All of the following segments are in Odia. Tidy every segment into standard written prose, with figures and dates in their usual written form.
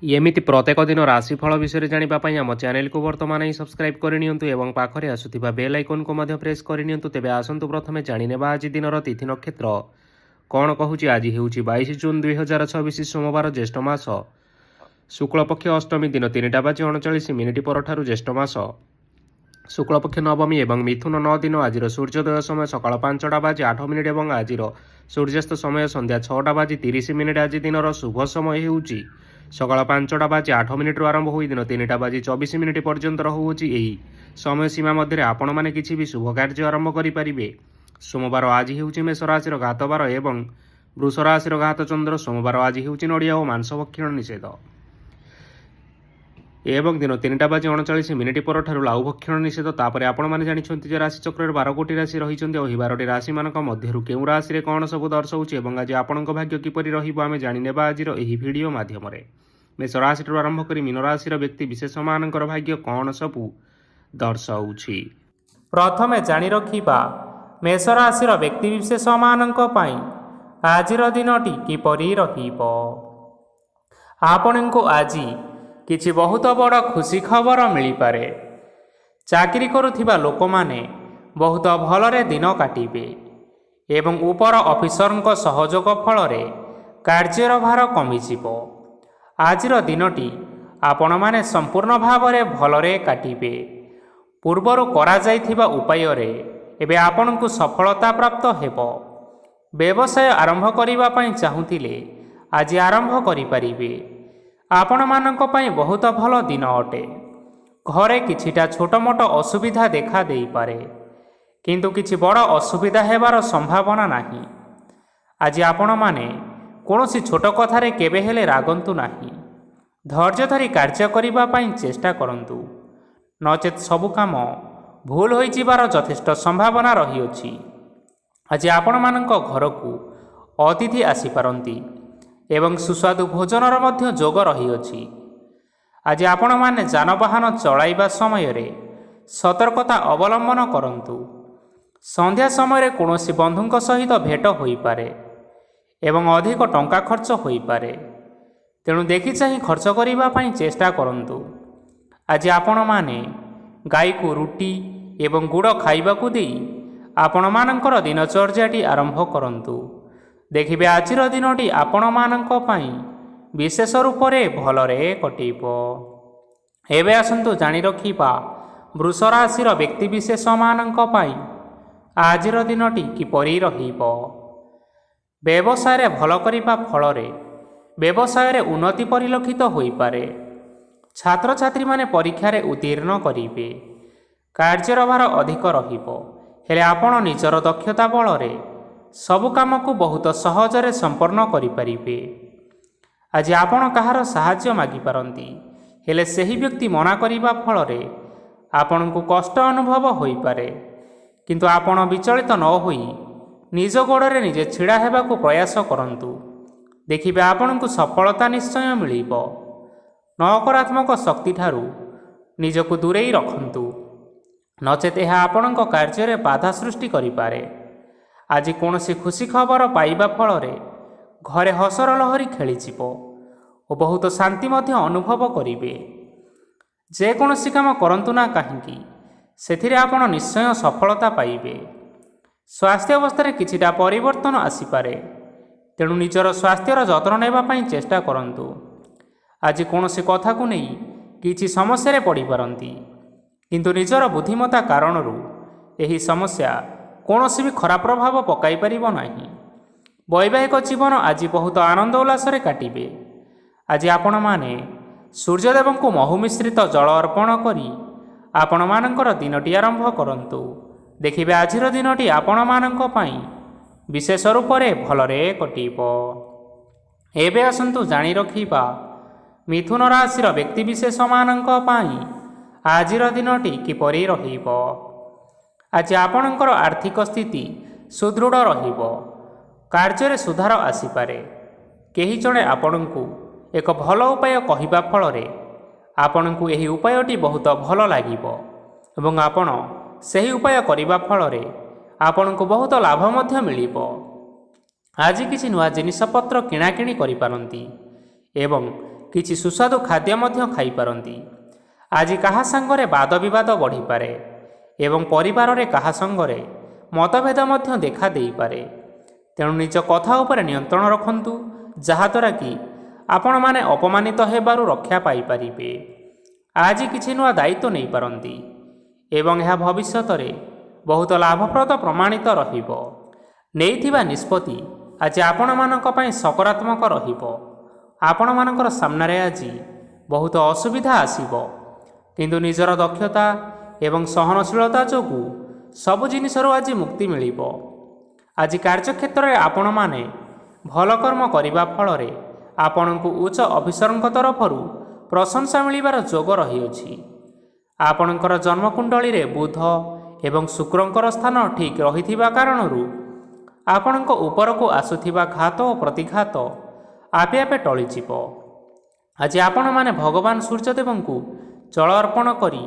ଏମିତି ପ୍ରତ୍ୟେକ ଦିନ ରାଶିଫଳ ବିଷୟରେ ଜାଣିବା ପାଇଁ ଆମ ଚ୍ୟାନେଲକୁ ବର୍ତ୍ତମାନ ହିଁ ସବସ୍କ୍ରାଇବ୍ କରିନିଅନ୍ତୁ ଏବଂ ପାଖରେ ଆସୁଥିବା ବେଲ୍ ଆଇକନ୍କୁ ମଧ୍ୟ ପ୍ରେସ୍ କରିନିଅନ୍ତୁ। ତେବେ ଆସନ୍ତୁ ପ୍ରଥମେ ଜାଣିନେବା ଆଜି ଦିନର ତିଥି ନକ୍ଷତ୍ର କ'ଣ କହୁଛି। ଆଜି ହେଉଛି 22 ଜୁନ୍ 2026 ସୋମବାର, ଜ୍ୟେଷ୍ଠ ମାସ, ଶୁକ୍ଳପକ୍ଷ ଅଷ୍ଟମୀ ଦିନ 3:39 ପରଠାରୁ ଜ୍ୟେଷ୍ଠ ମାସ ଶୁକ୍ଳପକ୍ଷ ନବମୀ ଏବଂ ମିଥୁନ 9 ଦିନ। ଆଜିର ସୂର୍ଯ୍ୟୋଦୟ ସମୟ ସକାଳ 5:08 ଏବଂ ଆଜିର ସୂର୍ଯ୍ୟାସ୍ତ ସମୟ ସନ୍ଧ୍ୟା 6:30। ଆଜି ଦିନର ଶୁଭ ସମୟ ହେଉଛି ସକାଳ 5:08 ଆରମ୍ଭ ହୋଇ ଦିନ 3:24 ପର୍ଯ୍ୟନ୍ତ ରହୁଅଛି। ଏହି ସମୟ ସୀମା ମଧ୍ୟରେ ଆପଣମାନେ କିଛି ବି ଶୁଭ କାର୍ଯ୍ୟ ଆରମ୍ଭ କରିପାରିବେ। ସୋମବାର ଆଜି ହେଉଛି ମେଷ ରାଶିର ଘାତବାର ଏବଂ ବୃଷ ରାଶିର ଘାତ ଚନ୍ଦ୍ର। ସୋମବାର ଆଜି ହେଉଛି ନଡ଼ିଆ ଓ ମାଂସ ଭକ୍ଷଣ ନିଷେଧ ଏବଂ ଦିନ 3:39 ପରଠାରୁ ଲାଉ ଭକ୍ଷଣ ନିଷେଧ। ତାପରେ ଆପଣମାନେ ଜାଣିଛନ୍ତି ଯେ ରାଶିଚକ୍ରରେ 12ଗୋଟି ରାଶି ରହିଛନ୍ତି ଆଉ ଏହି 12ଟି ରାଶିମାନଙ୍କ ମଧ୍ୟରୁ କେଉଁ ରାଶିରେ କ'ଣ ସବୁ ଦର୍ଶାଉଛି ଏବଂ ଆଜି ଆପଣଙ୍କ ଭାଗ୍ୟ କିପରି ରହିବ ଆମେ ଜାଣିନେବା ଆଜିର ଏହି ଭିଡ଼ିଓ ମାଧ୍ୟମରେ। ମେଷ ରାଶିଠାରୁ ଆରମ୍ଭ କରି ମୀନ ରାଶିର ବ୍ୟକ୍ତି ବିଶେଷମାନଙ୍କର ଭାଗ୍ୟ କ'ଣ ସବୁ ଦର୍ଶାଉଛି। ପ୍ରଥମେ ଜାଣି ରଖିବା ମେଷ ରାଶିର ବ୍ୟକ୍ତିବିଶେଷମାନଙ୍କ ପାଇଁ ଆଜିର ଦିନଟି କିପରି ରହିବ। ଆପଣଙ୍କୁ ଆଜି କିଛି ବହୁତ ବଡ଼ ଖୁସି ଖବର ମିଳିପାରେ। ଚାକିରି କରୁଥିବା ଲୋକମାନେ ବହୁତ ଭଲରେ ଦିନ କାଟିବେ ଏବଂ ଉପର ଅଫିସରଙ୍କ ସହଯୋଗ ଫଳରେ କାର୍ଯ୍ୟର ଭାର କମିଯିବ। ଆଜିର ଦିନଟି ଆପଣମାନେ ସମ୍ପୂର୍ଣ୍ଣ ଭାବରେ ଭଲରେ କାଟିବେ। ପୂର୍ବରୁ କରାଯାଇଥିବା ଉପାୟରେ ଏବେ ଆପଣଙ୍କୁ ସଫଳତା ପ୍ରାପ୍ତ ହେବ। ବ୍ୟବସାୟ ଆରମ୍ଭ କରିବା ପାଇଁ ଚାହୁଁଥିଲେ ଆଜି ଆରମ୍ଭ କରିପାରିବେ। ଆପଣମାନଙ୍କ ପାଇଁ ବହୁତ ଭଲ ଦିନ ଅଟେ। ଘରେ କିଛିଟା ଛୋଟ ମୋଟ ଅସୁବିଧା ଦେଖା ଦେଇପାରେ, କିନ୍ତୁ କିଛି ବଡ଼ ଅସୁବିଧା ହେବାର ସମ୍ଭାବନା ନାହିଁ। ଆଜି ଆପଣମାନେ କୌଣସି ଛୋଟ କଥାରେ କେବେ ହେଲେ ରାଗନ୍ତୁ ନାହିଁ। ଧୈର୍ଯ୍ୟ ଧରି କାର୍ଯ୍ୟ କରିବା ପାଇଁ ଚେଷ୍ଟା କରନ୍ତୁ, ନଚେତ୍ ସବୁ କାମ ଭୁଲ ହୋଇଯିବାର ଯଥେଷ୍ଟ ସମ୍ଭାବନା ରହିଅଛି। ଆଜି ଆପଣମାନଙ୍କ ଘରକୁ ଅତିଥି ଆସିପାରନ୍ତି ଏବଂ ସୁସ୍ୱାଦୁ ଭୋଜନର ମଧ୍ୟ ଯୋଗ ରହିଅଛି। ଆଜି ଆପଣମାନେ ଯାନବାହନ ଚଳାଇବା ସମୟରେ ସତର୍କତା ଅବଲମ୍ବନ କରନ୍ତୁ। ସନ୍ଧ୍ୟା ସମୟରେ କୌଣସି ବନ୍ଧୁଙ୍କ ସହିତ ଭେଟ ହୋଇପାରେ ଏବଂ ଅଧିକ ଟଙ୍କା ଖର୍ଚ୍ଚ ହୋଇପାରେ, ତେଣୁ ଦେଖି ଚାହିଁ ଖର୍ଚ୍ଚ କରିବା ପାଇଁ ଚେଷ୍ଟା କରନ୍ତୁ। ଆଜି ଆପଣମାନେ ଗାଈକୁ ରୁଟି ଏବଂ ଗୁଡ଼ ଖାଇବାକୁ ଦେଇ ଆପଣମାନଙ୍କର ଦିନଚର୍ଯ୍ୟାଟି ଆରମ୍ଭ କରନ୍ତୁ। ଦେଖିବେ ଆଜିର ଦିନଟି ଆପଣମାନଙ୍କ ପାଇଁ ବିଶେଷ ରୂପରେ ଭଲରେ କଟିବ। ଏବେ ଆସନ୍ତୁ ଜାଣି ରଖିବା ବୃଷ ରାଶିର ବ୍ୟକ୍ତିବିଶେଷମାନଙ୍କ ପାଇଁ ଆଜିର ଦିନଟି କିପରି ରହିବ। ବ୍ୟବସାୟରେ ଭଲ କରିବା ଫଳରେ ବ୍ୟବସାୟରେ ଉନ୍ନତି ପରିଲକ୍ଷିତ ହୋଇପାରେ। ଛାତ୍ରଛାତ୍ରୀମାନେ ପରୀକ୍ଷାରେ ଉତ୍ତୀର୍ଣ୍ଣ କରିବେ। କାର୍ଯ୍ୟର ଭାର ଅଧିକ ରହିବ, ହେଲେ ଆପଣ ନିଜର ଦକ୍ଷତା ବଳରେ ସବୁ କାମକୁ ବହୁତ ସହଜରେ ସମ୍ପନ୍ନ କରିପାରିବେ। ଆଜି ଆପଣ କାହାର ସାହାଯ୍ୟ ମାଗିପାରନ୍ତି, ହେଲେ ସେହି ବ୍ୟକ୍ତି ମନା କରିବା ଫଳରେ ଆପଣଙ୍କୁ କଷ୍ଟ ଅନୁଭବ ହୋଇପାରେ, କିନ୍ତୁ ଆପଣ ବିଚଳିତ ନ ହୋଇ ନିଜ ଗୋଡ଼ରେ ନିଜେ ଛିଡ଼ା ହେବାକୁ ପ୍ରୟାସ କରନ୍ତୁ। ଦେଖିବେ ଆପଣଙ୍କୁ ସଫଳତା ନିଶ୍ଚୟ ମିଳିବ। ନକାରାତ୍ମକ ଶକ୍ତିଠାରୁ ନିଜକୁ ଦୂରେଇ ରଖନ୍ତୁ, ନଚେତ୍ ଏହା ଆପଣଙ୍କ କାର୍ଯ୍ୟରେ ବାଧା ସୃଷ୍ଟି କରିପାରେ। ଆଜି କୌଣସି ଖୁସି ଖବର ପାଇବା ଫଳରେ ଘରେ ହସର ଲହରୀ ଖେଳିଯିବ ଓ ବହୁତ ଶାନ୍ତି ମଧ୍ୟ ଅନୁଭବ କରିବେ। ଯେକୌଣସି କାମ କରନ୍ତୁ ନା କାହିଁକି, ସେଥିରେ ଆପଣ ନିଶ୍ଚୟ ସଫଳତା ପାଇବେ। ସ୍ୱାସ୍ଥ୍ୟ ଅବସ୍ଥାରେ କିଛିଟା ପରିବର୍ତ୍ତନ ଆସିପାରେ, ତେଣୁ ନିଜର ସ୍ୱାସ୍ଥ୍ୟର ଯତ୍ନ ନେବା ପାଇଁ ଚେଷ୍ଟା କରନ୍ତୁ। ଆଜି କୌଣସି କଥାକୁ ନେଇ କିଛି ସମସ୍ୟାରେ ପଡ଼ିପାରନ୍ତି, କିନ୍ତୁ ନିଜର ବୁଦ୍ଧିମତ୍ତା କାରଣରୁ ଏହି ସମସ୍ୟା କୌଣସି ବି ଖରାପ ପ୍ରଭାବ ପକାଇ ପାରିବ ନାହିଁ। ବୈବାହିକ ଜୀବନ ଆଜି ବହୁତ ଆନନ୍ଦ ଉଲ୍ଲାସରେ କାଟିବେ। ଆଜି ଆପଣମାନେ ସୂର୍ଯ୍ୟଦେବଙ୍କୁ ମହୁ ମିଶ୍ରିତ ଜଳ ଅର୍ପଣ କରି ଆପଣମାନଙ୍କର ଦିନଟି ଆରମ୍ଭ କରନ୍ତୁ। ଦେଖିବେ ଆଜିର ଦିନଟି ଆପଣମାନଙ୍କ ପାଇଁ ବିଶେଷ ରୂପରେ ଭଲରେ କଟିବ। ଏବେ ଆସନ୍ତୁ ଜାଣି ରଖିବା ମିଥୁନ ରାଶିର ବ୍ୟକ୍ତିବିଶେଷମାନଙ୍କ ପାଇଁ ଆଜିର ଦିନଟି କିପରି ରହିବ। ଆଜି ଆପଣଙ୍କର ଆର୍ଥିକ ସ୍ଥିତି ସୁଦୃଢ଼ ରହିବ। କାର୍ଯ୍ୟରେ ସୁଧାର ଆସିପାରେ। କେହି ଜଣେ ଆପଣଙ୍କୁ ଏକ ଭଲ ଉପାୟ କହିବା ଫଳରେ ଆପଣଙ୍କୁ ଏହି ଉପାୟଟି ବହୁତ ଭଲ ଲାଗିବ ଏବଂ ଆପଣ ସେହି ଉପାୟ କରିବା ଫଳରେ ଆପଣଙ୍କୁ ବହୁତ ଲାଭ ମଧ୍ୟ ମିଳିବ। ଆଜି କିଛି ନୂଆ ଜିନିଷପତ୍ର କିଣାକିଣି କରିପାରନ୍ତି ଏବଂ କିଛି ସୁସ୍ୱାଦୁ ଖାଦ୍ୟ ମଧ୍ୟ ଖାଇପାରନ୍ତି। ଆଜି କାହା ସାଙ୍ଗରେ ବାଦ ବିବାଦ ବଢ଼ିପାରେ ଏବଂ ପରିବାରରେ କାହା ସାଙ୍ଗରେ ମତଭେଦ ମଧ୍ୟ ଦେଖା ଦେଇପାରେ। ତେଣୁ ନିଜ କଥା ଉପରେ ନିୟନ୍ତ୍ରଣ ରଖନ୍ତୁ, ଯାହାଦ୍ୱାରା କି ଆପଣମାନେ ଅପମାନିତ ହେବାରୁ ରକ୍ଷା ପାଇପାରିବେ। ଆଜି କିଛି ନୂଆ ଦାୟିତ୍ୱ ନେଇପାରନ୍ତି ଏବଂ ଏହା ଭବିଷ୍ୟତରେ ବହୁତ ଲାଭପ୍ରଦ ପ୍ରମାଣିତ ରହିବ। ନେଇଥିବା ନିଷ୍ପତ୍ତି ଆଜି ଆପଣମାନଙ୍କ ପାଇଁ ସକାରାତ୍ମକ ରହିବ। ଆପଣମାନଙ୍କର ସାମ୍ନାରେ ଆଜି ବହୁତ ଅସୁବିଧା ଆସିବ, କିନ୍ତୁ ନିଜର ଦକ୍ଷତା ଏବଂ ସହନଶୀଳତା ଯୋଗୁଁ ସବୁ ଜିନିଷରୁ ଆଜି ମୁକ୍ତି ମିଳିବ। ଆଜି କାର୍ଯ୍ୟକ୍ଷେତ୍ରରେ ଆପଣମାନେ ଭଲ କର୍ମ କରିବା ଫଳରେ ଆପଣଙ୍କୁ ଉଚ୍ଚ ଅଫିସରଙ୍କ ତରଫରୁ ପ୍ରଶଂସା ମିଳିବାର ଯୋଗ ରହିଅଛି। ଆପଣଙ୍କର ଜନ୍ମକୁଣ୍ଡଳୀରେ ବୁଧ ଏବଂ ଶୁକ୍ରଙ୍କର ସ୍ଥାନ ଠିକ୍ ରହିଥିବା କାରଣରୁ ଆପଣଙ୍କ ଉପରକୁ ଆସୁଥିବା ଘାତ ଓ ପ୍ରତିଘାତ ଆପେ ଆପେ ଟଳିଯିବ। ଆଜି ଆପଣମାନେ ଭଗବାନ ସୂର୍ଯ୍ୟଦେବଙ୍କୁ ଜଳ ଅର୍ପଣ କରି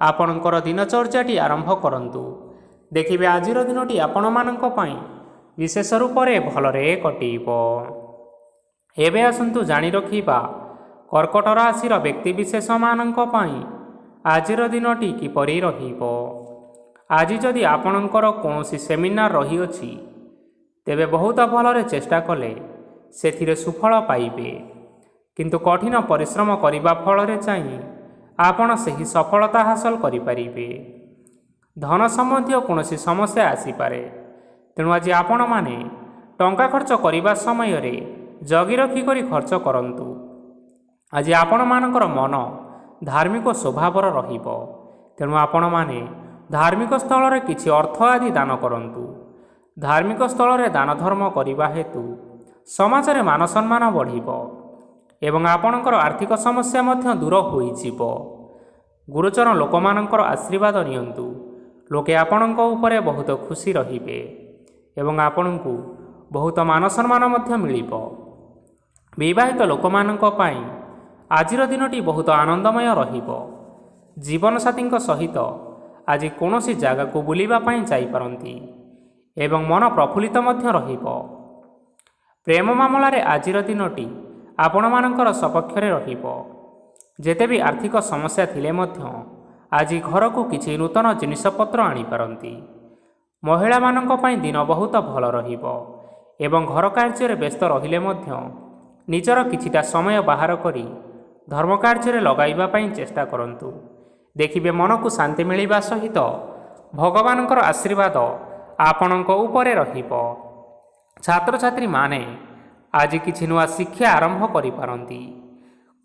ଆପଣଙ୍କର ଦିନଚର୍ଯ୍ୟାଟି ଆରମ୍ଭ କରନ୍ତୁ। ଦେଖିବେ ଆଜିର ଦିନଟି ଆପଣମାନଙ୍କ ପାଇଁ ବିଶେଷ ରୂପରେ ଭଲରେ କଟିବ। ଏବେ ଆସନ୍ତୁ ଜାଣି ରଖିବା କର୍କଟ ରାଶିର ବ୍ୟକ୍ତିବିଶେଷମାନଙ୍କ ପାଇଁ ଆଜିର ଦିନଟି କିପରି ରହିବ। ଆଜି ଯଦି ଆପଣଙ୍କର କୌଣସି ସେମିନାର ରହିଅଛି, ତେବେ ବହୁତ ଭଲରେ ଚେଷ୍ଟା କଲେ ସେଥିରେ ସୁଫଳ ପାଇବେ, କିନ୍ତୁ କଠିନ ପରିଶ୍ରମ କରିବା ଫଳରେ ଚାହିଁ ଆପଣ ସେହି ସଫଳତା ହାସଲ କରିପାରିବେ। ଧନ ସମ୍ବନ୍ଧୀୟ କୌଣସି ସମସ୍ୟା ଆସିପାରେ, ତେଣୁ ଆଜି ଆପଣମାନେ ଟଙ୍କା ଖର୍ଚ୍ଚ କରିବା ସମୟରେ ଜଗି ରଖି କରି ଖର୍ଚ୍ଚ କରନ୍ତୁ। ଆଜି ଆପଣମାନଙ୍କର ମନ ଧାର୍ମିକ ସ୍ୱଭାବର ରହିବ, ତେଣୁ ଆପଣମାନେ ଧାର୍ମିକ ସ୍ଥଳରେ କିଛି ଅର୍ଥ ଆଦି ଦାନ କରନ୍ତୁ। ଧାର୍ମିକ ସ୍ଥଳରେ ଦାନ ଧର୍ମ କରିବା ହେତୁ ସମାଜରେ ମାନ ସମ୍ମାନ ବଢ଼ିବ ଏବଂ ଆପଣଙ୍କର ଆର୍ଥିକ ସମସ୍ୟା ମଧ୍ୟ ଦୂର ହୋଇଯିବ। ଗୁରୁଜନ ଲୋକମାନଙ୍କର ଆଶୀର୍ବାଦ ନିଅନ୍ତୁ। ଲୋକେ ଆପଣଙ୍କ ଉପରେ ବହୁତ ଖୁସି ରହିବେ ଏବଂ ଆପଣଙ୍କୁ ବହୁତ ମାନ ସମ୍ମାନ ମଧ୍ୟ ମିଳିବ। ବିବାହିତ ଲୋକମାନଙ୍କ ପାଇଁ ଆଜିର ଦିନଟି ବହୁତ ଆନନ୍ଦମୟ ରହିବ। ଜୀବନସାଥୀଙ୍କ ସହିତ ଆଜି କୌଣସି ଜାଗାକୁ ବୁଲିବା ପାଇଁ ଯାଇପାରନ୍ତି ଏବଂ ମନ ପ୍ରଫୁଲ୍ଲିତ ମଧ୍ୟ ରହିବ। ପ୍ରେମ ମାମଲାରେ ଆଜିର ଦିନଟି ଆପଣମାନଙ୍କର ସପକ୍ଷରେ ରହିବ। ଯେତେ ବି ଆର୍ଥିକ ସମସ୍ୟା ଥିଲେ ମଧ୍ୟ ଆଜି ଘରକୁ କିଛି ନୂତନ ଜିନିଷପତ୍ର ଆଣିପାରନ୍ତି। ମହିଳାମାନଙ୍କ ପାଇଁ ଦିନ ବହୁତ ଭଲ ରହିବ ଏବଂ ଘର କାର୍ଯ୍ୟରେ ବ୍ୟସ୍ତ ରହିଲେ ମଧ୍ୟ ନିଜର କିଛିଟା ସମୟ ବାହାର କରି ଧର୍ମ କାର୍ଯ୍ୟରେ ଲଗାଇବା ପାଇଁ ଚେଷ୍ଟା କରନ୍ତୁ। ଦେଖିବେ ମନକୁ ଶାନ୍ତି ମିଳିବା ସହିତ ଭଗବାନଙ୍କର ଆଶୀର୍ବାଦ ଆପଣଙ୍କ ଉପରେ ରହିବ। ଛାତ୍ରଛାତ୍ରୀମାନେ ଆଜି କିଛି ନୂଆ ଶିକ୍ଷା ଆରମ୍ଭ କରିପାରନ୍ତି।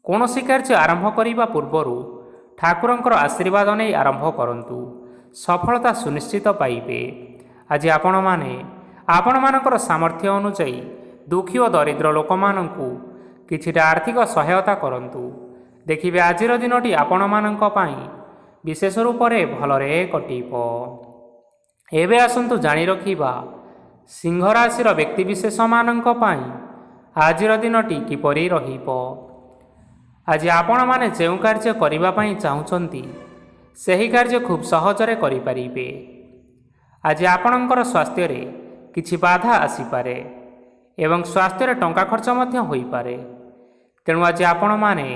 କୌଣସି କାର୍ଯ୍ୟ ଆରମ୍ଭ କରିବା ପୂର୍ବରୁ ଠାକୁରଙ୍କର ଆଶୀର୍ବାଦ ନେଇ ଆରମ୍ଭ କରନ୍ତୁ, ସଫଳତା ସୁନିଶ୍ଚିତ ପାଇବେ। ଆଜି ଆପଣମାନେ ଆପଣମାନଙ୍କର ସାମର୍ଥ୍ୟ ଅନୁଯାୟୀ ଦୁଃଖୀ ଓ ଦରିଦ୍ର ଲୋକମାନଙ୍କୁ କିଛିଟା ଆର୍ଥିକ ସହାୟତା କରନ୍ତୁ। ଦେଖିବେ ଆଜିର ଦିନଟି ଆପଣମାନଙ୍କ ପାଇଁ ବିଶେଷ ରୂପରେ ଭଲରେ କଟିବ। ଏବେ ଆସନ୍ତୁ ଜାଣି ରଖିବା ସିଂହ ରାଶିର ବ୍ୟକ୍ତିବିଶେଷମାନଙ୍କ ପାଇଁ ଆଜିର ଦିନଟି କିପରି ରହିବ। ଆଜି ଆପଣମାନେ ଯେଉଁ କାର୍ଯ୍ୟ କରିବା ପାଇଁ ଚାହୁଁଛନ୍ତି, ସେହି କାର୍ଯ୍ୟ ଖୁବ୍ ସହଜରେ କରିପାରିବେ। ଆଜି ଆପଣଙ୍କର ସ୍ୱାସ୍ଥ୍ୟରେ କିଛି ବାଧା ଆସିପାରେ ଏବଂ ସ୍ୱାସ୍ଥ୍ୟରେ ଟଙ୍କା ଖର୍ଚ୍ଚ ମଧ୍ୟ ହୋଇପାରେ। ତେଣୁ ଆଜି ଆପଣମାନେ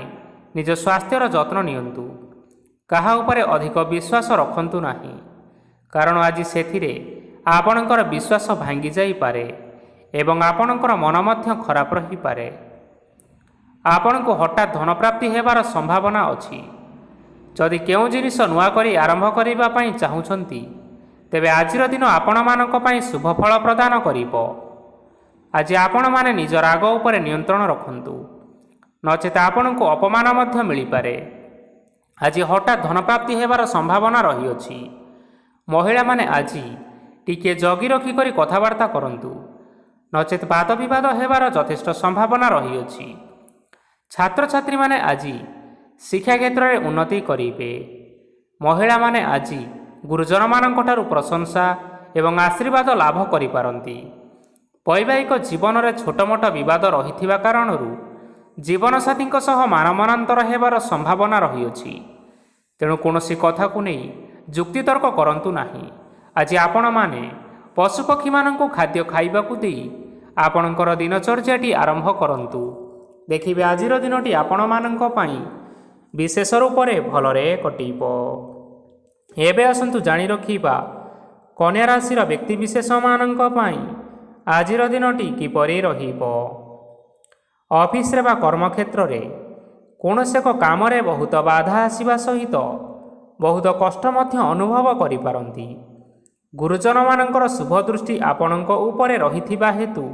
ନିଜ ସ୍ୱାସ୍ଥ୍ୟର ଯତ୍ନ ନିଅନ୍ତୁ। କାହା ଉପରେ ଅଧିକ ବିଶ୍ୱାସ ରଖନ୍ତୁ ନାହିଁ, କାରଣ ଆଜି ସେଥିରେ ଆପଣଙ୍କର ବିଶ୍ୱାସ ଭାଙ୍ଗି ଯାଇପାରେ ଏବଂ ଆପଣଙ୍କର ମନ ମଧ୍ୟ ଖରାପ ରହିପାରେ। ଆପଣଙ୍କୁ ହଠାତ୍ ଧନପ୍ରାପ୍ତି ହେବାର ସମ୍ଭାବନା ଅଛି। ଯଦି କେଉଁ ଜିନିଷ ନୂଆ କରି ଆରମ୍ଭ କରିବା ପାଇଁ ଚାହୁଁଛନ୍ତି, ତେବେ ଆଜିର ଦିନ ଆପଣମାନଙ୍କ ପାଇଁ ଶୁଭ ଫଳ ପ୍ରଦାନ କରିବ। ଆଜି ଆପଣମାନେ ନିଜ ରାଗ ଉପରେ ନିୟନ୍ତ୍ରଣ ରଖନ୍ତୁ, ନଚେତ ଆପଣଙ୍କୁ ଅପମାନ ମଧ୍ୟ ମିଳିପାରେ। ଆଜି ହଠାତ୍ ଧନପ୍ରାପ୍ତି ହେବାର ସମ୍ଭାବନା ରହିଅଛି। ମହିଳାମାନେ ଆଜି ଟିକିଏ ଜଗି ରଖି କରି କଥାବାର୍ତ୍ତା କରନ୍ତୁ, ନଚେତ ବାଦ ବିବାଦ ହେବାର ଯଥେଷ୍ଟ ସମ୍ଭାବନା ରହିଅଛି। ଛାତ୍ରଛାତ୍ରୀମାନେ ଆଜି ଶିକ୍ଷା କ୍ଷେତ୍ରରେ ଉନ୍ନତି କରିବେ। ମହିଳାମାନେ ଆଜି ଗୁରୁଜନମାନଙ୍କଠାରୁ ପ୍ରଶଂସା ଏବଂ ଆଶୀର୍ବାଦ ଲାଭ କରିପାରନ୍ତି। ବୈବାହିକ ଜୀବନରେ ଛୋଟମୋଟ ବିବାଦ ରହିଥିବା କାରଣରୁ ଜୀବନସାଥୀଙ୍କ ସହ ମାନମନାନ୍ତର ହେବାର ସମ୍ଭାବନା ରହିଅଛି। ତେଣୁ କୌଣସି କଥାକୁ ନେଇ ଯୁକ୍ତିତର୍କ କରନ୍ତୁ ନାହିଁ। ଆଜି ଆପଣମାନେ ପଶୁପକ୍ଷୀମାନଙ୍କୁ ଖାଦ୍ୟ ଖାଇବାକୁ ଦେଇ ଆପଣଙ୍କର ଦିନଚର୍ଯ୍ୟାଟି ଆରମ୍ଭ କରନ୍ତୁ। ଦେଖିବେ ଆଜିର ଦିନଟି ଆପଣମାନଙ୍କ ପାଇଁ ବିଶେଷ ରୂପରେ ଭଲରେ କଟିବ। ଏବେ ଆସନ୍ତୁ ଜାଣି ରଖିବା କନ୍ୟା ରାଶିର ବ୍ୟକ୍ତିବିଶେଷମାନଙ୍କ ପାଇଁ ଆଜିର ଦିନଟି କିପରି ରହିବ। ଅଫିସରେ ବା କର୍ମକ୍ଷେତ୍ରରେ କୌଣସି ଏକ କାମରେ ବହୁତ ବାଧା ଆସିବା ସହିତ ବହୁତ କଷ୍ଟ ମଧ୍ୟ ଅନୁଭବ କରିପାରନ୍ତି। ଗୁରୁଜନମାନଙ୍କର ଶୁଭ ଦୃଷ୍ଟି ଆପଣଙ୍କ ଉପରେ ରହିଥିବା ହେତୁ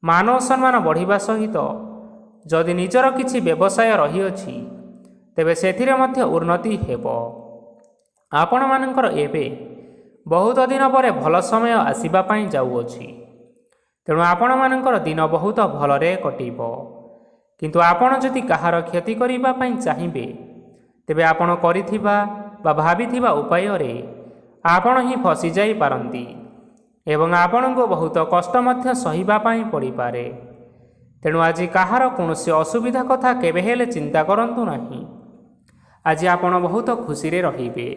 ମାନ ସମ୍ମାନ ବଢ଼ିବା ସହିତ ଯଦି ନିଜର କିଛି ବ୍ୟବସାୟ ରହିଅଛି ତେବେ ସେଥିରେ ମଧ୍ୟ ଉନ୍ନତି ହେବ। ଆପଣମାନଙ୍କର ଏବେ ବହୁତ ଦିନ ପରେ ଭଲ ସମୟ ଆସିବା ପାଇଁ ଯାଉଅଛି। ତେଣୁ ଆପଣମାନଙ୍କର ଦିନ ବହୁତ ଭଲରେ କଟିବ। କିନ୍ତୁ ଆପଣ ଯଦି କାହାର କ୍ଷତି କରିବା ପାଇଁ ଚାହିଁବେ ତେବେ ଆପଣ କରିଥିବା ବା ଭାବିଥିବା ଉପାୟରେ ଆପଣ ହିଁ ଫସିଯାଇପାରନ୍ତି ଏବଂ ଆପଣଙ୍କୁ ବହୁତ କଷ୍ଟ ମଧ୍ୟ ସହିବା ପାଇଁ ପଡ଼ିପାରେ। ତେଣୁ ଆଜି କାହାର କୌଣସି ଅସୁବିଧା କଥା କେବେ ହେଲେ ଚିନ୍ତା କରନ୍ତୁ ନାହିଁ। ଆଜି ଆପଣ ବହୁତ ଖୁସିରେ ରହିବେ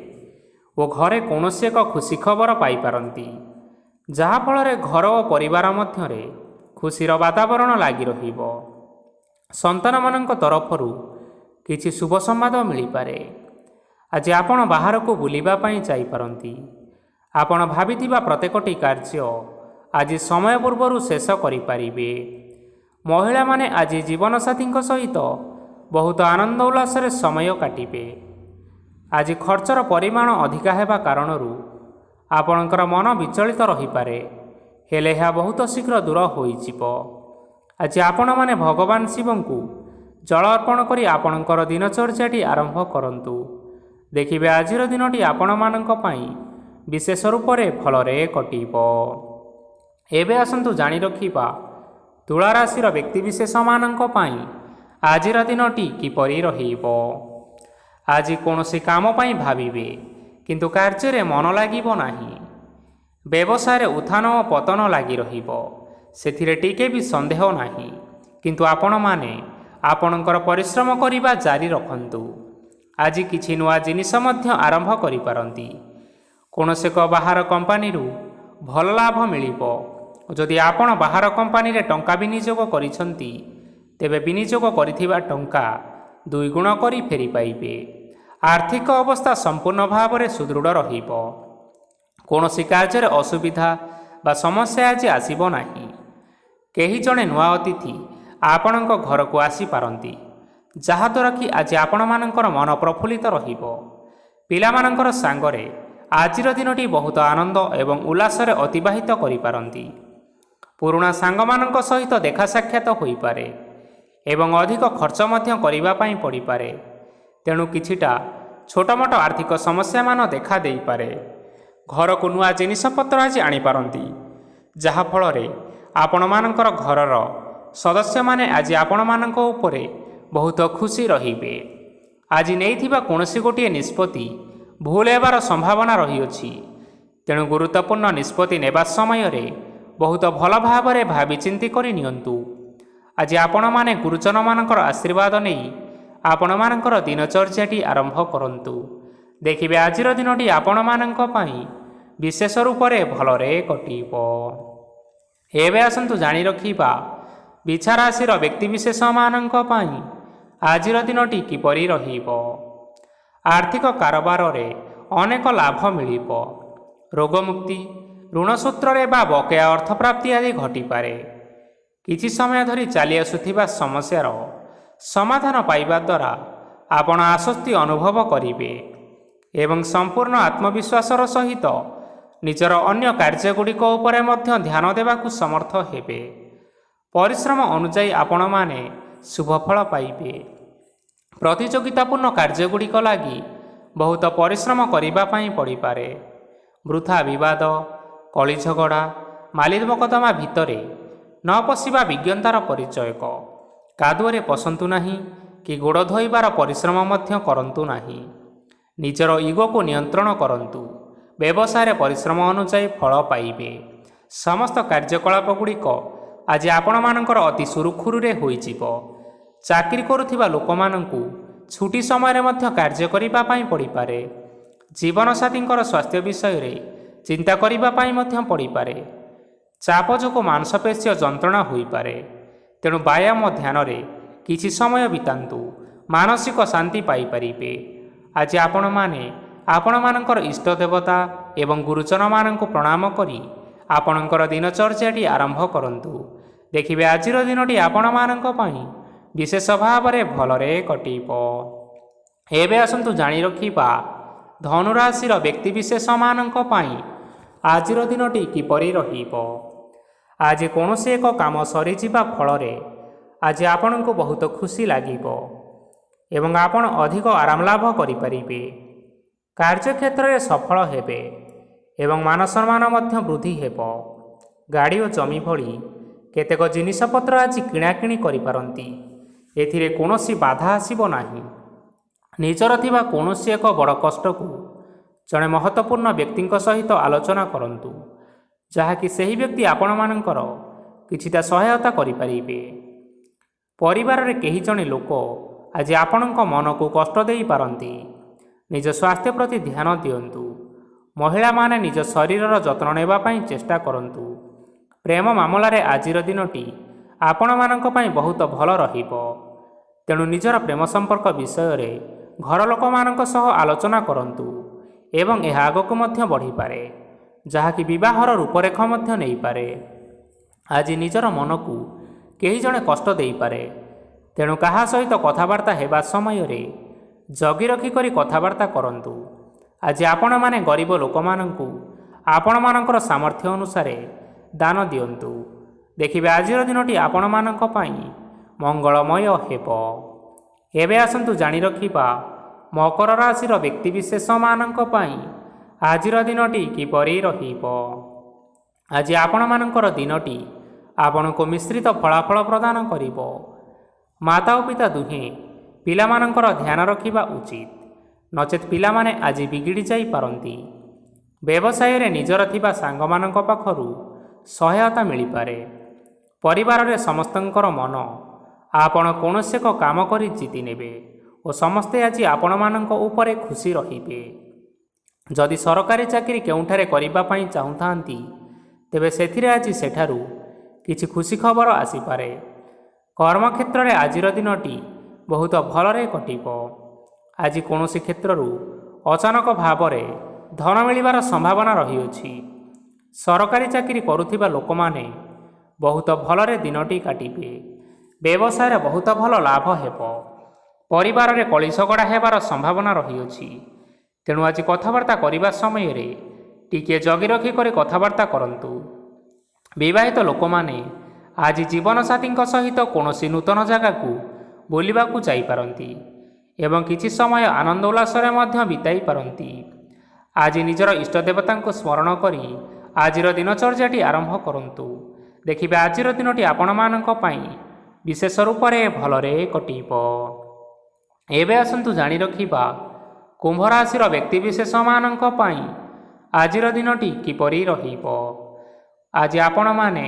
ଓ ଘରେ କୌଣସି ଏକ ଖୁସି ଖବର ପାଇପାରନ୍ତି, ଯାହାଫଳରେ ଘର ଓ ପରିବାର ମଧ୍ୟରେ ଖୁସିର ବାତାବରଣ ଲାଗି ରହିବ। ସନ୍ତାନମାନଙ୍କ ତରଫରୁ କିଛି ଶୁଭ ସମ୍ବାଦ ମିଳିପାରେ। ଆଜି ଆପଣ ବାହାରକୁ ବୁଲିବା ପାଇଁ ଯାଇପାରନ୍ତି। ଆପଣ ଭାବିଥିବା ପ୍ରତ୍ୟେକଟି କାର୍ଯ୍ୟ ଆଜି ସମୟ ପୂର୍ବରୁ ଶେଷ କରିପାରିବେ। ମହିଳାମାନେ ଆଜି ଜୀବନସାଥୀଙ୍କ ସହିତ ବହୁତ ଆନନ୍ଦ ଉଲ୍ଲାସରେ ସମୟ କାଟିବେ। ଆଜି ଖର୍ଚ୍ଚର ପରିମାଣ ଅଧିକା ହେବା କାରଣରୁ ଆପଣଙ୍କର ମନ ବିଚଳିତ ରହିପାରେ, ହେଲେ ଏହା ବହୁତ ଶୀଘ୍ର ଦୂର ହୋଇଯିବ। ଆଜି ଆପଣମାନେ ଭଗବାନ ଶିବଙ୍କୁ ଜଳ ଅର୍ପଣ କରି ଆପଣଙ୍କର ଦିନଚର୍ଯ୍ୟାଟି ଆରମ୍ଭ କରନ୍ତୁ। ଦେଖିବେ ଆଜିର ଦିନଟି ଆପଣମାନଙ୍କ ପାଇଁ ବିଶେଷ ରୂପରେ ଭଲରେ କଟିବ। ଏବେ ଆସନ୍ତୁ ଜାଣି ରଖିବା ତୁଳା ରାଶିର ବ୍ୟକ୍ତିବିଶେଷମାନଙ୍କ ପାଇଁ ଆଜିର ଦିନଟି କିପରି ରହିବ। ଆଜି କୌଣସି କାମ ପାଇଁ ଭାବିବେ, କିନ୍ତୁ କାର୍ଯ୍ୟରେ ମନ ଲାଗିବ ନାହିଁ। ବ୍ୟବସାୟରେ ଉତ୍ଥାନ ଓ ପତନ ଲାଗି ରହିବ, ସେଥିରେ ଟିକେ ବି ସନ୍ଦେହ ନାହିଁ। କିନ୍ତୁ ଆପଣମାନେ ଆପଣଙ୍କର ପରିଶ୍ରମ କରିବା ଜାରି ରଖନ୍ତୁ। ଆଜି କିଛି ନୂଆ ଜିନିଷ ମଧ୍ୟ ଆରମ୍ଭ କରିପାରନ୍ତି। କୌଣସି ଏକ ବାହାର କମ୍ପାନୀରୁ ଭଲ ଲାଭ ମିଳିବ। ଯଦି ଆପଣ ବାହାର କମ୍ପାନୀରେ ଟଙ୍କା ବିନିଯୋଗ କରିଛନ୍ତି ତେବେ ବିନିଯୋଗ କରିଥିବା ଟଙ୍କା ଦୁଇଗୁଣ କରି ଫେରି ପାଇବେ। ଆର୍ଥିକ ଅବସ୍ଥା ସମ୍ପୂର୍ଣ୍ଣ ଭାବରେ ସୁଦୃଢ଼ ରହିବ। କୌଣସି କାର୍ଯ୍ୟରେ ଅସୁବିଧା ବା ସମସ୍ୟା ଆଜି ଆସିବ ନାହିଁ। କେହି ଜଣେ ନୂଆ ଅତିଥି ଆପଣଙ୍କ ଘରକୁ ଆସିପାରନ୍ତି, ଯାହାଦ୍ୱାରା କି ଆଜି ଆପଣମାନଙ୍କର ମନ ପ୍ରଫୁଲ୍ଲିତ ରହିବ। ପିଲାମାନଙ୍କର ସାଙ୍ଗରେ ଆଜିର ଦିନଟି ବହୁତ ଆନନ୍ଦ ଏବଂ ଉଲ୍ଲାସରେ ଅତିବାହିତ କରିପାରନ୍ତି। ପୁରୁଣା ସାଙ୍ଗମାନଙ୍କ ସହିତ ଦେଖା ସାକ୍ଷାତ ହୋଇପାରେ ଏବଂ ଅଧିକ ଖର୍ଚ୍ଚ ମଧ୍ୟ କରିବା ପାଇଁ ପଡ଼ିପାରେ। ତେଣୁ କିଛିଟା ଛୋଟମୋଟ ଆର୍ଥିକ ସମସ୍ୟାମାନ ଦେଖା ଦେଇପାରେ। ଘରକୁ ନୂଆ ଜିନିଷପତ୍ର ଆଜି ଆଣିପାରନ୍ତି, ଯାହାଫଳରେ ଆପଣମାନଙ୍କର ଘରର ସଦସ୍ୟମାନେ ଆଜି ଆପଣମାନଙ୍କ ଉପରେ ବହୁତ ଖୁସି ରହିବେ। ଆଜି ନେଇଥିବା କୌଣସି ଗୋଟିଏ ନିଷ୍ପତ୍ତି ଭୁଲ ହେବାର ସମ୍ଭାବନା ରହିଅଛି। ତେଣୁ ଗୁରୁତ୍ୱପୂର୍ଣ୍ଣ ନିଷ୍ପତ୍ତି ନେବା ସମୟରେ ବହୁତ ଭଲ ଭାବରେ ଭାବିଚିନ୍ତି କରି ନିଅନ୍ତୁ। ଆଜି ଆପଣମାନେ ଗୁରୁଜନମାନଙ୍କର ଆଶୀର୍ବାଦ ନେଇ ଆପଣମାନଙ୍କର ଦିନଚର୍ଯ୍ୟାଟି ଆରମ୍ଭ କରନ୍ତୁ। ଦେଖିବେ ଆଜିର ଦିନଟି ଆପଣମାନଙ୍କ ପାଇଁ ବିଶେଷ ରୂପରେ ଭଲରେ କଟିବ। ଏବେ ଆସନ୍ତୁ ଜାଣି ରଖିବା ବିଛା ରାଶିର ବ୍ୟକ୍ତିବିଶେଷମାନଙ୍କ ପାଇଁ ଆଜିର ଦିନଟି କିପରି ରହିବ। ଆର୍ଥିକ କାରବାରରେ ଅନେକ ଲାଭ ମିଳିବ। ରୋଗମୁକ୍ତି, ଋଣ ସୂତ୍ରରେ ବା ବକେୟା ଅର୍ଥପ୍ରାପ୍ତି ଆଦି ଘଟିପାରେ। କିଛି ସମୟ ଧରି ଚାଲି ଆସୁଥିବା ସମସ୍ୟାର ସମାଧାନ ପାଇବା ଦ୍ୱାରା ଆପଣ ଆଶ୍ୱସ୍ତି ଅନୁଭବ କରିବେ ଏବଂ ସମ୍ପୂର୍ଣ୍ଣ ଆତ୍ମବିଶ୍ୱାସର ସହିତ ନିଜର ଅନ୍ୟ କାର୍ଯ୍ୟଗୁଡ଼ିକ ଉପରେ ମଧ୍ୟ ଧ୍ୟାନ ଦେବାକୁ ସମର୍ଥ ହେବେ। ପରିଶ୍ରମ ଅନୁଯାୟୀ ଆପଣମାନେ ଶୁଭଫଳ ପାଇବେ। ପ୍ରତିଯୋଗିତାପୂର୍ଣ୍ଣ କାର୍ଯ୍ୟଗୁଡ଼ିକ ଲାଗି ବହୁତ ପରିଶ୍ରମ କରିବା ପାଇଁ ପଡ଼ିପାରେ। ବୃଥା ବିବାଦ, କଳି ଝଗଡ଼ା, ମାଲି ମକଦ୍ଦମା ଭିତରେ ନ ପଶିବା ବିଜ୍ଞତାର ପରିଚୟକ। କାଦୁଅରେ ପଶନ୍ତୁ ନାହିଁ କି ଗୋଡ଼ ଧୋଇବାର ପରିଶ୍ରମ ମଧ୍ୟ କରନ୍ତୁ ନାହିଁ। ନିଜର ଇଗୋକୁ ନିୟନ୍ତ୍ରଣ କରନ୍ତୁ। ବ୍ୟବସାୟରେ ପରିଶ୍ରମ ଅନୁଯାୟୀ ଫଳ ପାଇବେ। ସମସ୍ତ କାର୍ଯ୍ୟକଳାପଗୁଡ଼ିକ ଆଜି ଆପଣମାନଙ୍କର ଅତି ସୁରୁଖୁରୁରେ ହୋଇଯିବ। ଚାକିରି କରୁଥିବା ଲୋକମାନଙ୍କୁ ଛୁଟି ସମୟରେ ମଧ୍ୟ କାର୍ଯ୍ୟ କରିବା ପାଇଁ ପଡ଼ିପାରେ। ଜୀବନସାଥୀଙ୍କର ସ୍ୱାସ୍ଥ୍ୟ ବିଷୟରେ ଚିନ୍ତା କରିବା ପାଇଁ ମଧ୍ୟ ପଡ଼ିପାରେ। ଚାପ ଯୋଗୁଁ ମାଂସପେଶୀୟ ଯନ୍ତ୍ରଣା ହୋଇପାରେ। ତେଣୁ ବ୍ୟାୟାମ ଧ୍ୟାନରେ କିଛି ସମୟ ବିତାନ୍ତୁ, ମାନସିକ ଶାନ୍ତି ପାଇପାରିବେ। ଆଜି ଆପଣମାନେ ଆପଣମାନଙ୍କର ଇଷ୍ଟ ଦେବତା ଏବଂ ଗୁରୁଜନମାନଙ୍କୁ ପ୍ରଣାମ କରି ଆପଣଙ୍କର ଦିନଚର୍ଯ୍ୟାଟି ଆରମ୍ଭ କରନ୍ତୁ। ଦେଖିବେ ଆଜିର ଦିନଟି ଆପଣମାନଙ୍କ ପାଇଁ ବିଶେଷ ଭାବରେ ଭଲରେ କଟିବ। ଏବେ ଆସନ୍ତୁ ଜାଣି ରଖିବା ଧନୁରାଶିର ବ୍ୟକ୍ତିବିଶେଷମାନଙ୍କ ପାଇଁ ଆଜିର ଦିନଟି କିପରି ରହିବ। ଆଜି କୌଣସି ଏକ କାମ ସରିଯିବା ଫଳରେ ଆଜି ଆପଣଙ୍କୁ ବହୁତ ଖୁସି ଲାଗିବ ଏବଂ ଆପଣ ଅଧିକ ଆରାମ ଲାଭ କରିପାରିବେ। କାର୍ଯ୍ୟକ୍ଷେତ୍ରରେ ସଫଳ ହେବେ ଏବଂ ମାନସମ୍ମାନ ମଧ୍ୟ ବୃଦ୍ଧି ହେବ। ଗାଡ଼ି ଓ ଜମି ଭଳି କେତେକ ଜିନିଷପତ୍ର ଆଜି କିଣାକିଣି କରିପାରନ୍ତି। ଏଥିରେ କୌଣସି ବାଧା ଆସିବ ନାହିଁ। ନିଜର ଥିବା କୌଣସି ଏକ ବଡ଼ କଷ୍ଟକୁ ଜଣେ ମହତ୍ତ୍ୱପୂର୍ଣ୍ଣ ବ୍ୟକ୍ତିଙ୍କ ସହିତ ଆଲୋଚନା କରନ୍ତୁ, ଯାହାକି ସେହି ବ୍ୟକ୍ତି ଆପଣମାନଙ୍କର କିଛିଟା ସହାୟତା କରିପାରିବେ। ପରିବାରରେ କେହି ଜଣେ ଲୋକ ଆଜି ଆପଣଙ୍କ ମନକୁ କଷ୍ଟ ଦେଇପାରନ୍ତି। ନିଜ ସ୍ୱାସ୍ଥ୍ୟ ପ୍ରତି ଧ୍ୟାନ ଦିଅନ୍ତୁ। ମହିଳାମାନେ ନିଜ ଶରୀରର ଯତ୍ନ ନେବା ପାଇଁ ଚେଷ୍ଟା କରନ୍ତୁ। ପ୍ରେମ ମାମଲାରେ ଆଜିର ଦିନଟି ଆପଣମାନଙ୍କ ପାଇଁ ବହୁତ ଭଲ ରହିବ। ତେଣୁ ନିଜର ପ୍ରେମ ସମ୍ପର୍କ ବିଷୟରେ ଘର ଲୋକମାନଙ୍କ ସହ ଆଲୋଚନା କରନ୍ତୁ ଏବଂ ଏହା ଆଗକୁ ମଧ୍ୟ ବଢ଼ିପାରେ, ଯାହାକି ବିବାହର ରୂପରେଖ ମଧ୍ୟ ନେଇପାରେ। ଆଜି ନିଜର ମନକୁ କେହି ଜଣେ କଷ୍ଟ ଦେଇପାରେ, ତେଣୁ କାହା ସହିତ କଥାବାର୍ତ୍ତା ହେବା ସମୟରେ ଜଗି ରଖି କରି କଥାବାର୍ତ୍ତା କରନ୍ତୁ। ଆଜି ଆପଣମାନେ ଗରିବ ଲୋକମାନଙ୍କୁ ଆପଣମାନଙ୍କର ସାମର୍ଥ୍ୟ ଅନୁସାରେ ଦାନ ଦିଅନ୍ତୁ। ଦେଖିବେ ଆଜିର ଦିନଟି ଆପଣମାନଙ୍କ ପାଇଁ ମଙ୍ଗଳମୟ ହେବ। ଏବେ ଆସନ୍ତୁ ଜାଣି ରଖିବା ମକର ରାଶିର ବ୍ୟକ୍ତିବିଶେଷମାନଙ୍କ ପାଇଁ ଆଜିର ଦିନଟି କିପରି ରହିବ। ଆଜି ଆପଣମାନଙ୍କର ଦିନଟି ଆପଣଙ୍କୁ ମିଶ୍ରିତ ଫଳାଫଳ ପ୍ରଦାନ କରିବ। ମାତା ଓ ପିତା ଦୁହେଁ ପିଲାମାନଙ୍କର ଧ୍ୟାନ ରଖିବା ଉଚିତ, ନଚେତ୍ ପିଲାମାନେ ଆଜି ବିଗିଡ଼ି ଯାଇପାରନ୍ତି। ବ୍ୟବସାୟରେ ନିଜର ଥିବା ସାଙ୍ଗମାନଙ୍କ ପାଖରୁ ସହାୟତା ମିଳିପାରେ। ପରିବାରରେ ସମସ୍ତଙ୍କର ମନ ଆପଣ କୌଣସି ଏକ କାମ କରି ଜିତି ନେବେ ଓ ସମସ୍ତେ ଆଜି ଆପଣମାନଙ୍କ ଉପରେ ଖୁସି ରହିବେ। ଯଦି ସରକାରୀ ଚାକିରି କେଉଁଠାରେ କରିବା ପାଇଁ ଚାହୁଁଥାନ୍ତି, ତେବେ ସେଥିରେ ଆଜି ସେଠାରୁ କିଛି ଖୁସି ଖବର ଆସିପାରେ। କର୍ମକ୍ଷେତ୍ରରେ ଆଜିର ଦିନଟି ବହୁତ ଭଲରେ କଟିବ। ଆଜି କୌଣସି କ୍ଷେତ୍ରରୁ ଅଚାନକ ଭାବରେ ଧନ ମିଳିବାର ସମ୍ଭାବନା ରହିଅଛି। ସରକାରୀ ଚାକିରି କରୁଥିବା ଲୋକମାନେ ବହୁତ ଭଲରେ ଦିନଟି କାଟିବେ। ବ୍ୟବସାୟରେ ବହୁତ ଭଲ ଲାଭ ହେବ। ପରିବାରରେ କଳି ଝଗଡ଼ା ହେବାର ସମ୍ଭାବନା ରହିଅଛି। ତେଣୁ ଆଜି କଥାବାର୍ତ୍ତା କରିବା ସମୟରେ ଟିକିଏ ଜଗି ରଖି କରି କଥାବାର୍ତ୍ତା କରନ୍ତୁ। ବିବାହିତ ଲୋକମାନେ ଆଜି ଜୀବନସାଥୀଙ୍କ ସହିତ କୌଣସି ନୂତନ ଜାଗାକୁ ବୁଲିବାକୁ ଯାଇପାରନ୍ତି ଏବଂ କିଛି ସମୟ ଆନନ୍ଦ ଉଲ୍ଲାସରେ ମଧ୍ୟ ବିତାଇ ପାରନ୍ତି। ଆଜି ନିଜର ଇଷ୍ଟ ଦେବତାଙ୍କୁ ସ୍ମରଣ କରି ଆଜିର ଦିନଚର୍ଯ୍ୟାଟି ଆରମ୍ଭ କରନ୍ତୁ। ଦେଖିବେ ଆଜିର ଦିନଟି ଆପଣମାନଙ୍କ ପାଇଁ ବିଶେଷ ରୂପରେ ଭଲରେ କଟିବ। ଏବେ ଆସନ୍ତୁ ଜାଣି ରଖିବା କୁମ୍ଭ ରାଶିର ବ୍ୟକ୍ତିବିଶେଷମାନଙ୍କ ପାଇଁ ଆଜିର ଦିନଟି କିପରି ରହିବ। ଆଜି ଆପଣମାନେ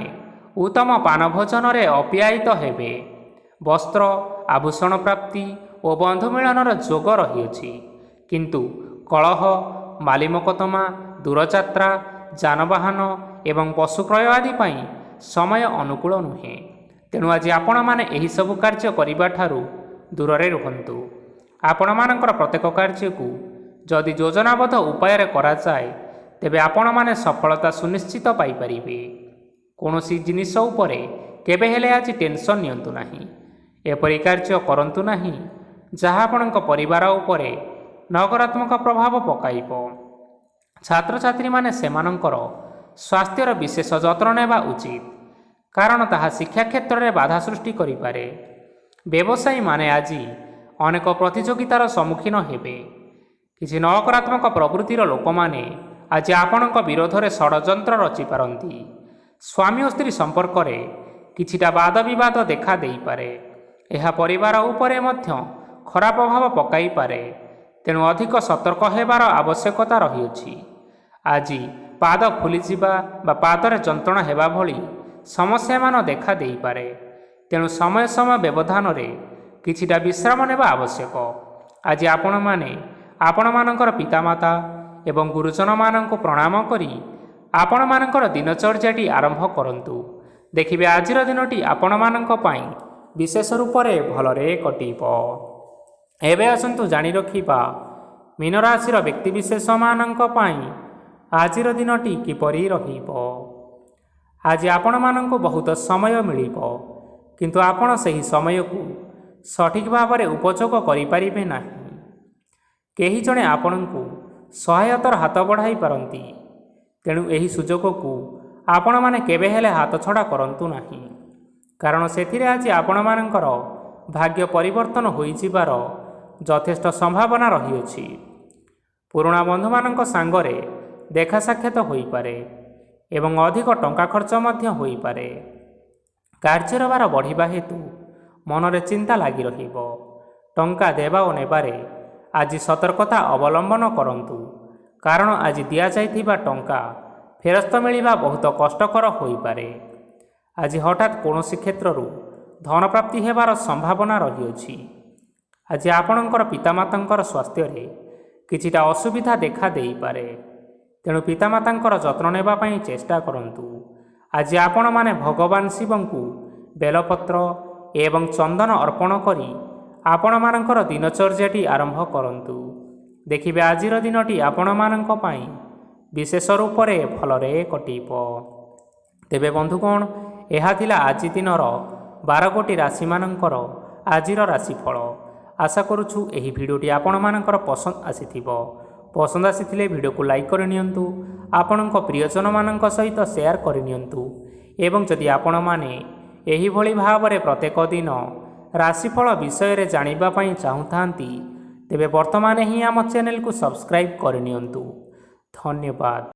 ଉତ୍ତମ ପାନ ଭୋଜନରେ ଅପ୍ୟାୟିତ ହେବେ। ବସ୍ତ୍ର, ଆଭୂଷଣ ପ୍ରାପ୍ତି ଓ ବନ୍ଧୁ ମିଳନର ଯୋଗ ରହିଅଛି। କିନ୍ତୁ କଳହ, ମାଲିମକଦ୍ଦମା, ଦୂରଯାତ୍ରା, ଯାନବାହନ ଏବଂ ପଶୁ କ୍ରୟ ଆଦି ପାଇଁ ସମୟ ଅନୁକୂଳ ନୁହେଁ। ତେଣୁ ଆଜି ଆପଣମାନେ ଏହିସବୁ କାର୍ଯ୍ୟ କରିବା ଠାରୁ ଦୂରରେ ରୁହନ୍ତୁ। ଆପଣମାନଙ୍କର ପ୍ରତ୍ୟେକ କାର୍ଯ୍ୟକୁ ଯଦି ଯୋଜନାବଦ୍ଧ ଉପାୟରେ କରାଯାଏ, ତେବେ ଆପଣମାନେ ସଫଳତା ସୁନିଶ୍ଚିତ ପାଇପାରିବେ। କୌଣସି ଜିନିଷ ଉପରେ କେବେ ହେଲେ ଆଜି ଟେନସନ୍ ନିଅନ୍ତୁ ନାହିଁ। ଏପରି କାର୍ଯ୍ୟ କରନ୍ତୁ ନାହିଁ ଯାହା ଆପଣଙ୍କ ପରିବାର ଉପରେ ନକାରାତ୍ମକ ପ୍ରଭାବ ପକାଇବ। ଛାତ୍ରଛାତ୍ରୀମାନେ ସେମାନଙ୍କର ସ୍ୱାସ୍ଥ୍ୟର ବିଶେଷ ଯତ୍ନ ନେବା ଉଚିତ, କାରଣ ତାହା ଶିକ୍ଷା କ୍ଷେତ୍ରରେ ବାଧା ସୃଷ୍ଟି କରିପାରେ। ବ୍ୟବସାୟୀମାନେ ଆଜି ଅନେକ ପ୍ରତିଯୋଗିତାର ସମ୍ମୁଖୀନ ହେବେ। କିଛି ନକାରାତ୍ମକ ପ୍ରବୃତ୍ତିର ଲୋକମାନେ ଆଜି ଆପଣଙ୍କ ବିରୋଧରେ ଷଡ଼ଯନ୍ତ୍ର ରଚିପାରନ୍ତି। ସ୍ୱାମୀ ଓ ସ୍ତ୍ରୀ ସମ୍ପର୍କରେ କିଛିଟା ବାଦ ବିବାଦ ଦେଖା ଦେଇପାରେ। ଏହା ପରିବାର ଉପରେ ମଧ୍ୟ ଖରାପ ପ୍ରଭାବ ପକାଇପାରେ। ତେଣୁ ଅଧିକ ସତର୍କ ହେବାର ଆବଶ୍ୟକତା ରହିଅଛି। ଆଜି ପାଦ ଫୁଲିଯିବା ବା ପାଦରେ ଯନ୍ତ୍ରଣା ହେବା ଭଳି ସମସ୍ୟାମାନ ଦେଖା ଦେଇପାରେ। ତେଣୁ ସମୟ ସମୟ ବ୍ୟବଧାନରେ କିଛିଟା ବିଶ୍ରାମ ନେବା ଆବଶ୍ୟକ। ଆଜି ଆପଣମାନେ ଆପଣମାନଙ୍କର ପିତାମାତା ଏବଂ ଗୁରୁଜନମାନଙ୍କୁ ପ୍ରଣାମ କରି ଆପଣମାନଙ୍କର ଦିନଚର୍ଯ୍ୟାଟି ଆରମ୍ଭ କରନ୍ତୁ। ଦେଖିବେ ଆଜିର ଦିନଟି ଆପଣମାନଙ୍କ ପାଇଁ ବିଶେଷ ରୂପରେ ଭଲରେ କଟିବ। ଏବେ ଆସନ୍ତୁ ଜାଣି ରଖିବା ମୀନରାଶିର ବ୍ୟକ୍ତିବିଶେଷମାନଙ୍କ ପାଇଁ ଆଜିର ଦିନଟି କିପରି ରହିବ। ଆଜି ଆପଣମାନଙ୍କୁ ବହୁତ ସମୟ ମିଳିବ, କିନ୍ତୁ ଆପଣ ସେହି ସମୟକୁ ସଠିକ୍ ଭାବରେ ଉପଯୋଗ କରିପାରିବେ ନାହିଁ। କେହି ଜଣେ ଆପଣଙ୍କୁ ସହାୟତାର ହାତ ବଢ଼ାଇ ପାରନ୍ତି, ତେଣୁ ଏହି ସୁଯୋଗକୁ ଆପଣମାନେ କେବେ ହେଲେ ହାତଛଡ଼ା କରନ୍ତୁ ନାହିଁ, କାରଣ ସେଥିରେ ଆଜି ଆପଣମାନଙ୍କର ଭାଗ୍ୟ ପରିବର୍ତ୍ତନ ହୋଇଯିବାର ଯଥେଷ୍ଟ ସମ୍ଭାବନା ରହିଅଛି। ପୁରୁଣା ବନ୍ଧୁମାନଙ୍କ ସାଙ୍ଗରେ ଦେଖା ସାକ୍ଷାତ ହୋଇପାରେ ଏବଂ ଅଧିକ ଟଙ୍କା ଖର୍ଚ୍ଚ ମଧ୍ୟ ହୋଇପାରେ। କାର୍ଯ୍ୟର ଭାର ବଢ଼ିବା ହେତୁ ମନରେ ଚିନ୍ତା ଲାଗି ରହିବ। ଟଙ୍କା ଦେବା ଓ ନେବାରେ ଆଜି ସତର୍କତା ଅବଲମ୍ବନ କରନ୍ତୁ, କାରଣ ଆଜି ଦିଆଯାଇଥିବା ଟଙ୍କା ଫେରସ୍ତ ମିଳିବା ବହୁତ କଷ୍ଟକର ହୋଇପାରେ। ଆଜି ହଠାତ୍ କୌଣସି କ୍ଷେତ୍ରରୁ ଧନପ୍ରାପ୍ତି ହେବାର ସମ୍ଭାବନା ରହିଅଛି। ଆଜି ଆପଣଙ୍କର ପିତାମାତାଙ୍କର ସ୍ୱାସ୍ଥ୍ୟରେ କିଛିଟା ଅସୁବିଧା ଦେଖା ଦେଇପାରେ, ତେଣୁ ପିତାମାତାଙ୍କର ଯତ୍ନ ନେବା ପାଇଁ ଚେଷ୍ଟା କରନ୍ତୁ। ଆଜି ଆପଣମାନେ ଭଗବାନ ଶିବଙ୍କୁ ବେଲପତ୍ର ଏବଂ ଚନ୍ଦନ ଅର୍ପଣ କରି ଆପଣମାନଙ୍କର ଦିନଚର୍ଯ୍ୟାଟି ଆରମ୍ଭ କରନ୍ତୁ। ଦେଖିବେ ଆଜିର ଦିନଟି ଆପଣମାନଙ୍କ ପାଇଁ ବିଶେଷ ରୂପରେ ଭଲରେ କଟିବ। ତେବେ ବନ୍ଧୁଗଣ, ଏହା ଥିଲା ଆଜି ଦିନର 12ଗୋଟି ରାଶିମାନଙ୍କର ଆଜିର ରାଶିଫଳ। ଆଶା କରୁଛୁ ଏହି ଭିଡ଼ିଓଟି ଆପଣମାନଙ୍କର ପସନ୍ଦ ଆସିଥିବ। ପସନ୍ଦ ଆସିଥିଲେ ଭିଡ଼ିଓକୁ ଲାଇକ୍ କରିନିଅନ୍ତୁ, ଆପଣଙ୍କ ପ୍ରିୟଜନମାନଙ୍କ ସହିତ ସେୟାର କରିନିଅନ୍ତୁ ଏବଂ ଯଦି ଆପଣମାନେ ଏହିଭଳି ଭାବରେ ପ୍ରତ୍ୟେକ ଦିନ ରାଶିଫଳ ବିଷୟରେ ଜାଣିବା ପାଇଁ ଚାହୁଁଥାନ୍ତି, ତେବେ ବର୍ତ୍ତମାନ ହିଁ ଆମ ଚ୍ୟାନେଲକୁ ସବସ୍କ୍ରାଇବ୍ କରିନିଅନ୍ତୁ। ଧନ୍ୟବାଦ।